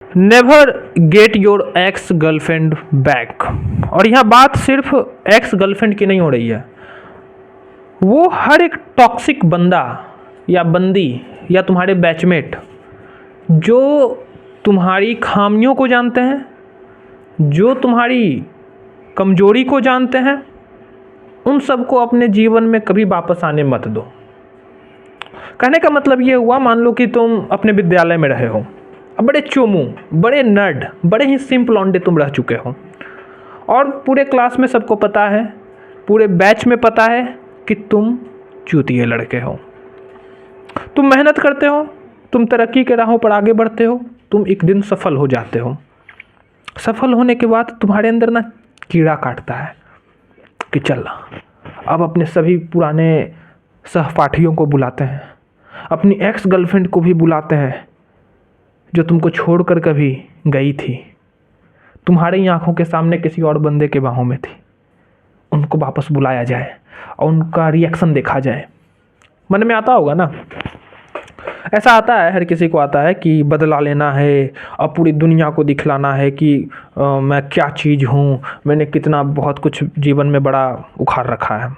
Never get your ex girlfriend back. और यहाँ बात सिर्फ एक्स गर्लफ्रेंड की नहीं हो रही है, वो हर एक टॉक्सिक बंदा या बंदी या तुम्हारे बैचमेट जो तुम्हारी खामियों को जानते हैं, जो तुम्हारी कमजोरी को जानते हैं, उन सबको अपने जीवन में कभी वापस आने मत दो। कहने का मतलब ये हुआ, मान लो कि तुम अपने विद्यालय में रहे हो, अब बड़े चोमू, बड़े नर्ड, बड़े ही सिंपल लौंडे तुम रह चुके हो, और पूरे क्लास में सबको पता है, पूरे बैच में पता है कि तुम चूतिए लड़के हो। तुम मेहनत करते हो, तुम तरक्की के राहों पर आगे बढ़ते हो, तुम एक दिन सफल हो जाते हो। सफल होने के बाद तुम्हारे अंदर ना कीड़ा काटता है कि चल अब अपने सभी पुराने सहपाठियों को बुलाते हैं, अपनी एक्स गर्लफ्रेंड को भी बुलाते हैं जो तुमको छोड़कर कभी गई थी, तुम्हारी आंखों के सामने किसी और बंदे के बाहों में थी, उनको वापस बुलाया जाए और उनका रिएक्शन देखा जाए। मन में आता होगा ना, ऐसा आता है, हर किसी को आता है कि बदला लेना है और पूरी दुनिया को दिखलाना है कि मैं क्या चीज़ हूँ, मैंने कितना बहुत कुछ जीवन में बड़ा उखाड़ रखा है।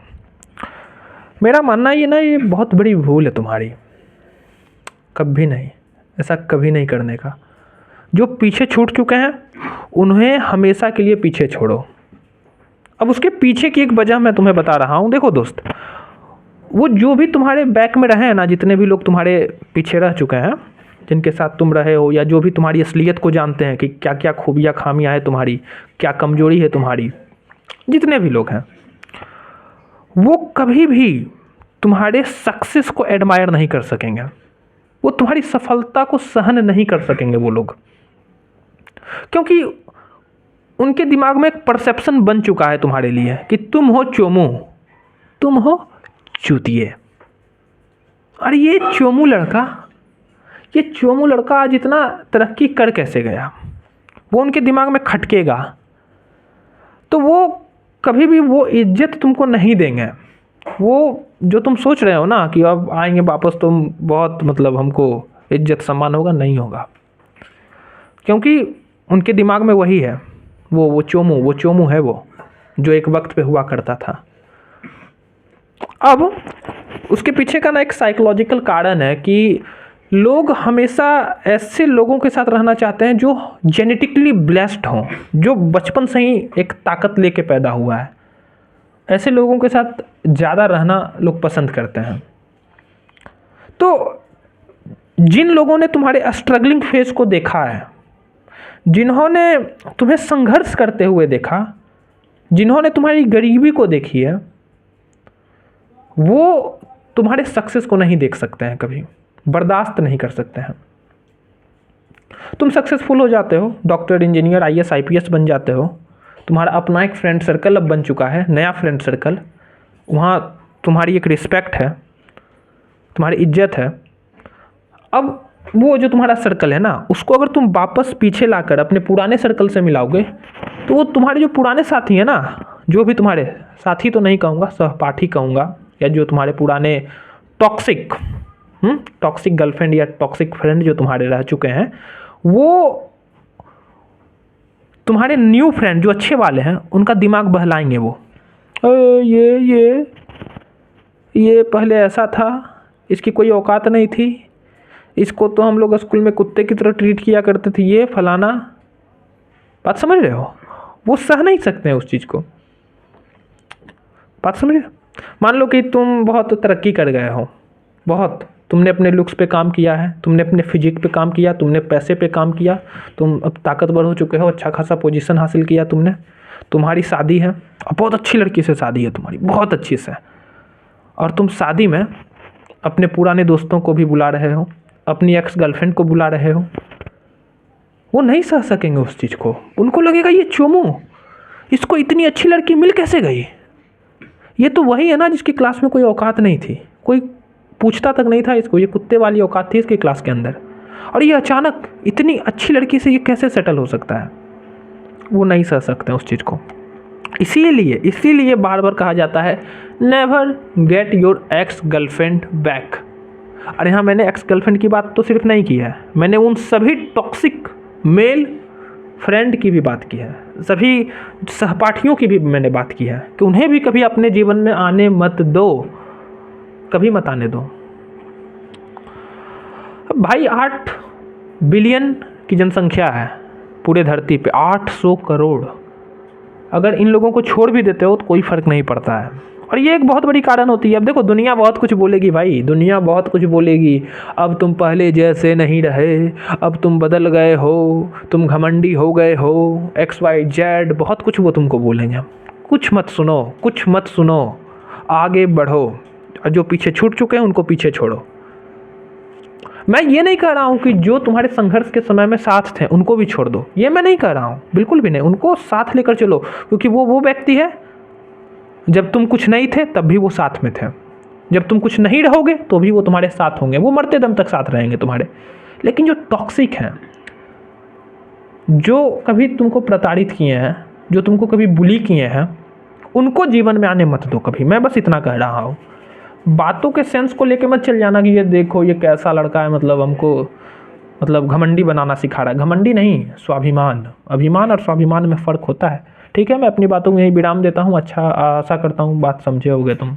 मेरा मानना ये ना, ये बहुत बड़ी भूल है तुम्हारी। कभी नहीं, ऐसा कभी नहीं करने का। जो पीछे छूट चुके हैं उन्हें हमेशा के लिए पीछे छोड़ो। अब उसके पीछे की एक वजह मैं तुम्हें बता रहा हूँ। देखो दोस्त, वो जो भी तुम्हारे बैक में रहे हैं ना, जितने भी लोग तुम्हारे पीछे रह चुके हैं, जिनके साथ तुम रहे हो, या जो भी तुम्हारी असलियत को जानते हैं कि क्या क्या खूबियाँ खामियाँ हैं तुम्हारी, क्या कमजोरी है तुम्हारी, जितने भी लोग हैं, वो कभी भी तुम्हारे सक्सेस को एडमायर नहीं कर सकेंगे। वो तुम्हारी सफलता को सहन नहीं कर सकेंगे वो लोग, क्योंकि उनके दिमाग में एक परसेप्शन बन चुका है तुम्हारे लिए कि तुम हो चोमू, तुम हो चूतिए। और ये चोमू लड़का आज इतना तरक्की कर कैसे गया, वो उनके दिमाग में खटकेगा, तो वो कभी भी वो इज्जत तुमको नहीं देंगे। वो जो तुम सोच रहे हो ना कि अब आएंगे वापस, तुम बहुत मतलब हमको इज्जत सम्मान होगा, नहीं होगा, क्योंकि उनके दिमाग में वही है, वो चोमू है, वो जो एक वक्त पे हुआ करता था। अब उसके पीछे का ना एक साइकोलॉजिकल कारण है कि लोग हमेशा ऐसे लोगों के साथ रहना चाहते हैं जो जेनेटिकली ब्लेस्ड हों, जो बचपन से ही एक ताकत लेके पैदा हुआ है। ऐसे लोगों के साथ ज़्यादा रहना लोग पसंद करते हैं। तो जिन लोगों ने तुम्हारे स्ट्रगलिंग फेज को देखा है, जिन्होंने तुम्हें संघर्ष करते हुए देखा, जिन्होंने तुम्हारी गरीबी को देखी है, वो तुम्हारे सक्सेस को नहीं देख सकते हैं, कभी बर्दाश्त नहीं कर सकते हैं। तुम सक्सेसफुल हो जाते हो, डॉक्टर, इंजीनियर, आईएएस, आईपीएस बन जाते हो, तुम्हारा अपना एक फ्रेंड सर्कल अब बन चुका है, नया फ्रेंड सर्कल, वहाँ तुम्हारी एक रिस्पेक्ट है, तुम्हारी इज्जत है। अब वो जो तुम्हारा सर्कल है ना, उसको अगर तुम वापस पीछे लाकर अपने पुराने सर्कल से मिलाओगे, तो वो तुम्हारे जो पुराने साथी हैं ना, जो भी तुम्हारे साथी तो नहीं कहूँगा, सहपाठी कहूँगा, या जो तुम्हारे पुराने टॉक्सिक गर्लफ्रेंड या टॉक्सिक फ्रेंड जो तुम्हारे रह चुके हैं, वो तुम्हारे न्यू फ्रेंड जो अच्छे वाले हैं, उनका दिमाग बहलाएंगे। वो ये पहले ऐसा था, इसकी कोई औकात नहीं थी, इसको तो हम लोग स्कूल में कुत्ते की तरह ट्रीट किया करते थे, ये फलाना। बात समझ रहे हो? वो सह नहीं सकते हैं उस चीज़ को। बात समझ रहे हो? मान लो कि तुम बहुत तरक्की कर गए हो, बहुत, तुमने अपने लुक्स पे काम किया है, तुमने अपने फिजिक पे काम किया, तुमने पैसे पे काम किया, तुम अब ताकतवर हो चुके हो, अच्छा खासा पोजीशन हासिल किया तुमने, तुम्हारी शादी है, और बहुत अच्छी लड़की से शादी है तुम्हारी, बहुत अच्छी से, और तुम शादी में अपने पुराने दोस्तों को भी बुला रहे हो, अपनी एक्स गर्लफ्रेंड को बुला रहे हो। वो नहीं सह सकेंगे उस चीज़ को, उनको लगेगा ये चोमू, इसको इतनी अच्छी लड़की मिल कैसे गई, ये तो वही है ना जिसकी क्लास में कोई औकात नहीं थी, कोई पूछता तक नहीं था इसको, ये कुत्ते वाली औकात थी इसकी क्लास के अंदर, और ये अचानक इतनी अच्छी लड़की से ये कैसे सेटल हो सकता है। वो नहीं सह सकते उस चीज़ को। इसीलिए बार बार कहा जाता है, never get your ex girlfriend back. और यहाँ मैंने एक्स गर्लफ्रेंड की बात तो सिर्फ नहीं की है, मैंने उन सभी टॉक्सिक मेल फ्रेंड की भी बात की है, सभी सहपाठियों की भी मैंने बात की है कि उन्हें भी कभी अपने जीवन में आने मत दो, कभी मत आने दो। भाई 8 बिलियन की जनसंख्या है पूरे धरती पे, 800 करोड़। अगर इन लोगों को छोड़ भी देते हो तो कोई फ़र्क नहीं पड़ता है, और ये एक बहुत बड़ी कारण होती है। अब देखो दुनिया बहुत कुछ बोलेगी भाई, दुनिया बहुत कुछ बोलेगी, अब तुम पहले जैसे नहीं रहे, अब तुम बदल गए हो, तुम घमंडी हो गए हो, XYZ, बहुत कुछ वो तुमको बोलेंगे। कुछ मत सुनो, कुछ मत सुनो, आगे बढ़ो, और जो पीछे छूट चुके हैं उनको पीछे छोड़ो। मैं ये नहीं कह रहा हूँ कि जो तुम्हारे संघर्ष के समय में साथ थे उनको भी छोड़ दो, ये मैं नहीं कह रहा हूँ, बिल्कुल भी नहीं, उनको साथ लेकर चलो, क्योंकि वो व्यक्ति है जब तुम कुछ नहीं थे तब भी वो साथ में थे, जब तुम कुछ नहीं रहोगे तो भी वो तुम्हारे साथ होंगे, वो मरते दम तक साथ रहेंगे तुम्हारे। लेकिन जो टॉक्सिक हैं, जो कभी तुमको प्रताड़ित किए हैं, जो तुमको कभी बुली किए हैं, उनको जीवन में आने मत दो कभी। मैं बस इतना कह रहा हूँ। बातों के सेंस को लेके मत चल जाना कि ये देखो ये कैसा लड़का है, मतलब हमको मतलब घमंडी बनाना सिखा रहा है। घमंडी नहीं, स्वाभिमान। अभिमान और स्वाभिमान में फ़र्क होता है। ठीक है, मैं अपनी बातों में यही विराम देता हूँ। अच्छा, आशा करता हूँ बात समझे होगे तुम।